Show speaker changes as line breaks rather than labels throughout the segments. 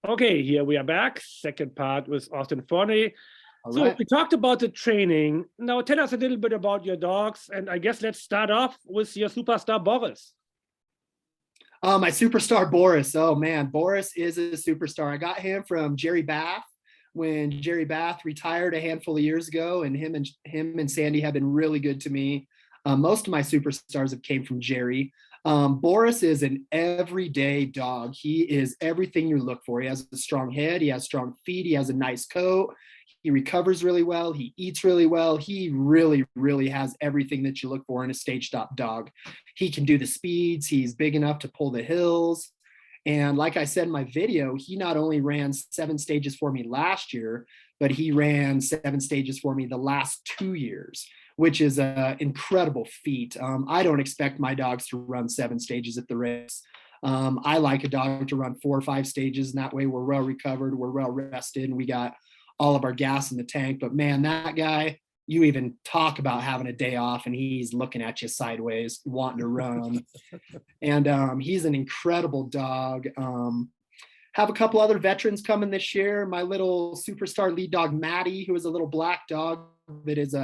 Okay, here we are back. Second part with Austin Forney.
All
So
right.
we talked about the training. Now tell us a little bit about your dogs. And I guess let's start off with your superstar, Boris.
My superstar, Boris. Oh man, Boris is a superstar. I got him from Jerry Bath when Jerry Bath retired a handful of years ago, and him and Sandy have been really good to me. Most of my superstars have came from Jerry. Boris is an everyday dog. He is everything you look for. He has a strong head. He has strong feet. He has a nice coat. He recovers really well. He eats really well. He really, really has everything that you look for in a stage stop dog. He can do the speeds. He's big enough to pull the hills. And like I said in my video, he not only ran 7 stages for me last year, but he ran 7 stages for me the last 2 years, which is an incredible feat. I don't expect my dogs to run 7 stages at the race. I like a dog to run 4 or 5 stages, and that way we're well recovered, we're well rested, and we got all of our gas in the tank. But man, that guy, you even talk about having a day off and he's looking at you sideways, wanting to run. And he's an incredible dog. Have a couple other veterans coming this year. My little superstar lead dog, Maddie, who is a little black dog that is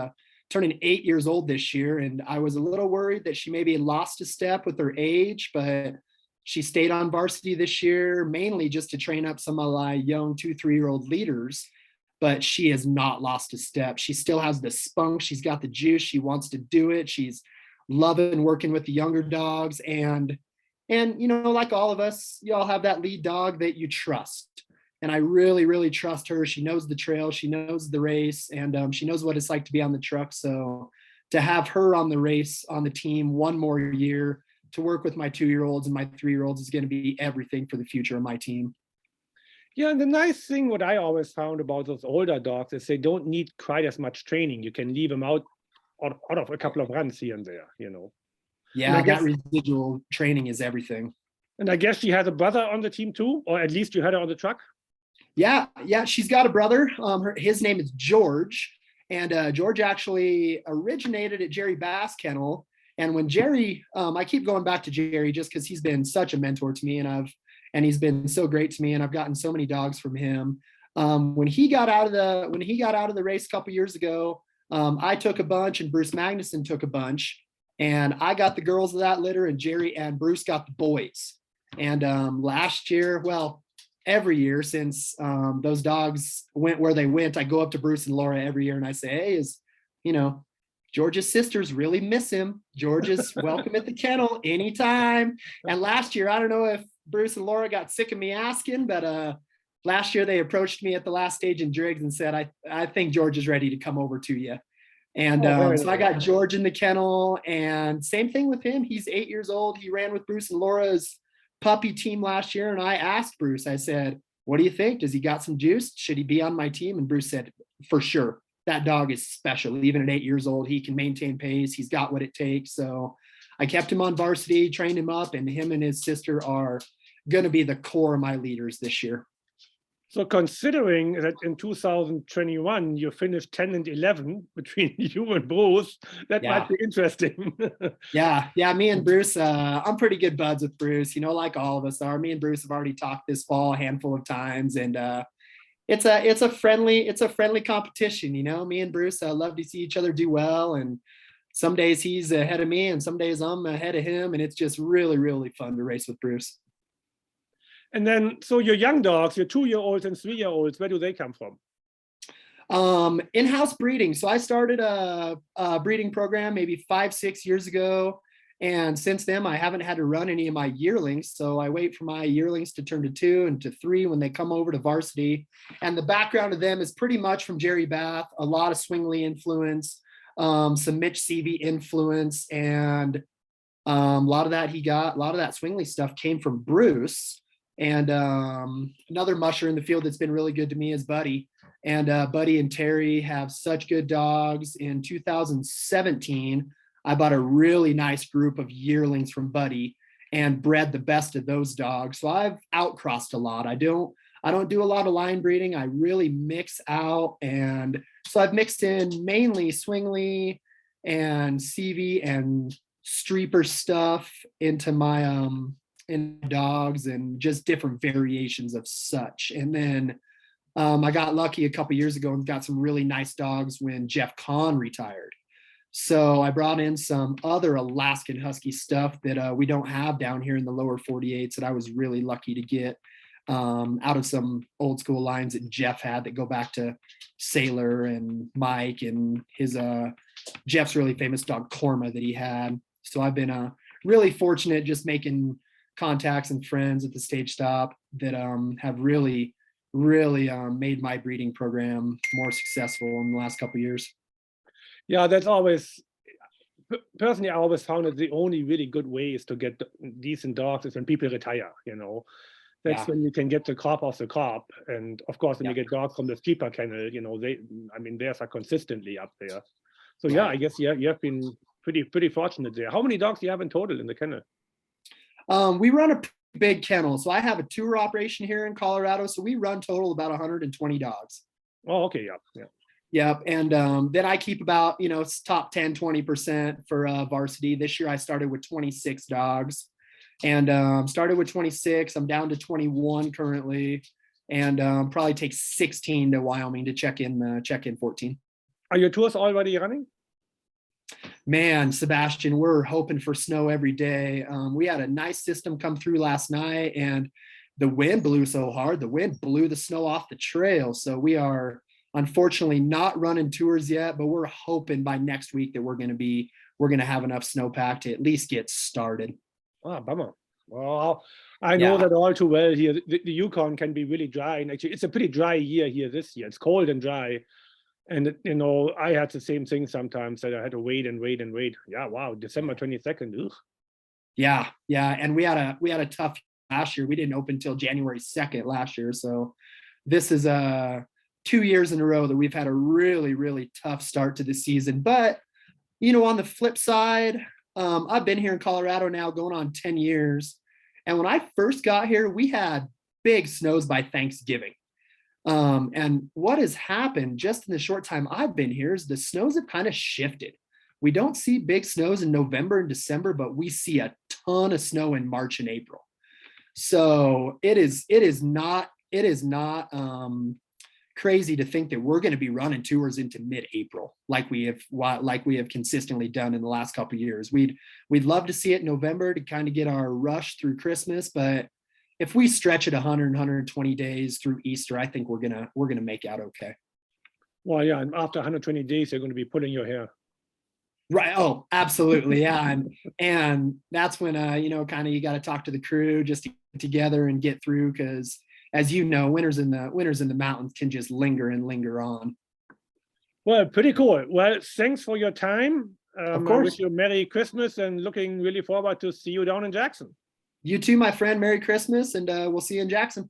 turning 8 years old this year. And I was a little worried that she maybe lost a step with her age, but she stayed on varsity this year, mainly just to train up some of my young 2-3-year-old leaders. But she has not lost a step. She still has the spunk. She's got the juice. She wants to do it. She's loving working with the younger dogs. And you know, like all of us, you all have that lead dog that you trust. And I really, really trust her. She knows the trail. She knows the race. And she knows what it's like to be on the truck. So to have her on the race, on the team one more year, to work with my 2-year-olds and my 3-year-olds is going to be everything for the future of my team.
Yeah, and the nice thing, what I always found about those older dogs is they don't need quite as much training. You can leave them out of a couple of runs here and there, you know.
Yeah, that residual training is everything.
And I guess she has a brother on the team too, or at least you had her on the truck.
Yeah, she's got a brother. His name is George, and George actually originated at Jerry Bass Kennel. And when Jerry, I keep going back to Jerry just because he's been such a mentor to me, and he's been so great to me, and I've gotten so many dogs from him. When he got out of the race a couple years ago, I took a bunch, and Bruce Magnuson took a bunch, and I got the girls of that litter, and Jerry and Bruce got the boys. And last year, well, every year since those dogs went where they went, I go up to Bruce and Laura every year and I say, hey, George's sisters really miss him. George is welcome at the kennel anytime. And last year, I don't know if Bruce and Laura got sick of me asking, but last year they approached me at the last stage in Driggs and said, I think George is ready to come over to you. And so I got George in the kennel, and same thing with him. He's 8 years old. He ran with Bruce and Laura's puppy team last year. And I asked Bruce, I said, what do you think? Does he got some juice? Should he be on my team? And Bruce said, for sure. That dog is special. Even at 8 years old, he can maintain pace. He's got what it takes. So I kept him on varsity, trained him up, and him and his sister are going to be the core of my leaders this year.
So considering that in 2021, you finished 10 and 11 between you and Bruce, that might be interesting.
Yeah, me and Bruce, I'm pretty good buds with Bruce, you know, like all of us are. Me and Bruce have already talked this fall a handful of times, and it's a friendly competition, you know. Me and Bruce love to see each other do well, and some days he's ahead of me and some days I'm ahead of him, and it's just really, really fun to race with Bruce.
And then, so your young dogs, your 2-year-olds and 3-year-olds, where do they come from?
In-house breeding. So I started a breeding program maybe 5-6 years ago. And since then, I haven't had to run any of my yearlings. So I wait for my yearlings to turn to 2 and to 3 when they come over to varsity. And the background of them is pretty much from Jerry Bath, a lot of Swingley influence, some Mitch Seavey influence. And a lot of that Swingley stuff came from Bruce. And another musher in the field that's been really good to me is Buddy. And Buddy and Terry have such good dogs. In 2017, I bought a really nice group of yearlings from Buddy and bred the best of those dogs. So I've outcrossed a lot. I don't do a lot of line breeding. I really mix out. And so I've mixed in mainly Swingley and Seavey and Streeper stuff into my and dogs and just different variations of such. And then I got lucky a couple years ago and got some really nice dogs when Jeff Kahn retired. So I brought in some other Alaskan Husky stuff that we don't have down here in the lower 48s that I was really lucky to get out of some old school lines that Jeff had that go back to Sailor and Mike and his Jeff's really famous dog Korma that he had. So I've been really fortunate just making contacts and friends at the stage stop that have really made my breeding program more successful in the last couple of years.
Yeah, that's always, personally, I always found that the only really good way is to get decent dogs is when people retire, you know. That's when you can get the crop off the crop. And of course, when you get dogs from the steeper kennel, you know, theirs are consistently up there. So yeah, I guess you have been pretty fortunate there. How many dogs do you have in total in the kennel?
We run a big kennel. So I have a tour operation here in Colorado. So we run total about 120 dogs.
Oh, okay. Yeah.
Yep. And then I keep about, top 10, 20% for varsity. This year I started with 26 dogs and started with 26. I'm down to 21 currently and probably take 16 to Wyoming to check in 14.
Are your tours already running?
Man, Sebastian, we're hoping for snow every day. We had a nice system come through last night and the wind blew so hard, the wind blew the snow off the trail. So we are unfortunately not running tours yet, but we're hoping by next week that we're going to have enough snowpack to at least get started.
Ah, bummer. Well, I know that all too well here. The Yukon can be really dry, and actually it's a pretty dry year here this year. It's cold and dry. And I had the same thing sometimes that I had to wait and wait and wait. Yeah, wow, December 22nd. Ugh.
Yeah, and we had a tough last year. We didn't open until January 2nd last year. So this is 2 years in a row that we've had a really tough start to the season. But on the flip side, I've been here in Colorado now going on 10 years. And when I first got here, we had big snows by Thanksgiving. And what has happened just in the short time I've been here is the snows have kind of shifted. We don't see big snows in November and December, but we see a ton of snow in March and April. So it is not crazy to think that we're going to be running tours into mid-April like we have consistently done in the last couple of years. We'd love to see it in November to kind of get our rush through Christmas, but if we stretch it 120 days through Easter, I think we're gonna make out okay.
Well, yeah, and after 120 days, you're going to be pulling your hair.
Right. Oh, absolutely. Yeah. And that's when, kind of you got to talk to the crew just to get together and get through. Cause as you know, winters in the mountains can just linger and linger on.
Well, pretty cool. Well, thanks for your time.
Of course.
I wish you a Merry Christmas and looking really forward to see you down in Jackson.
You too, my friend. Merry Christmas. And we'll see you in Jackson.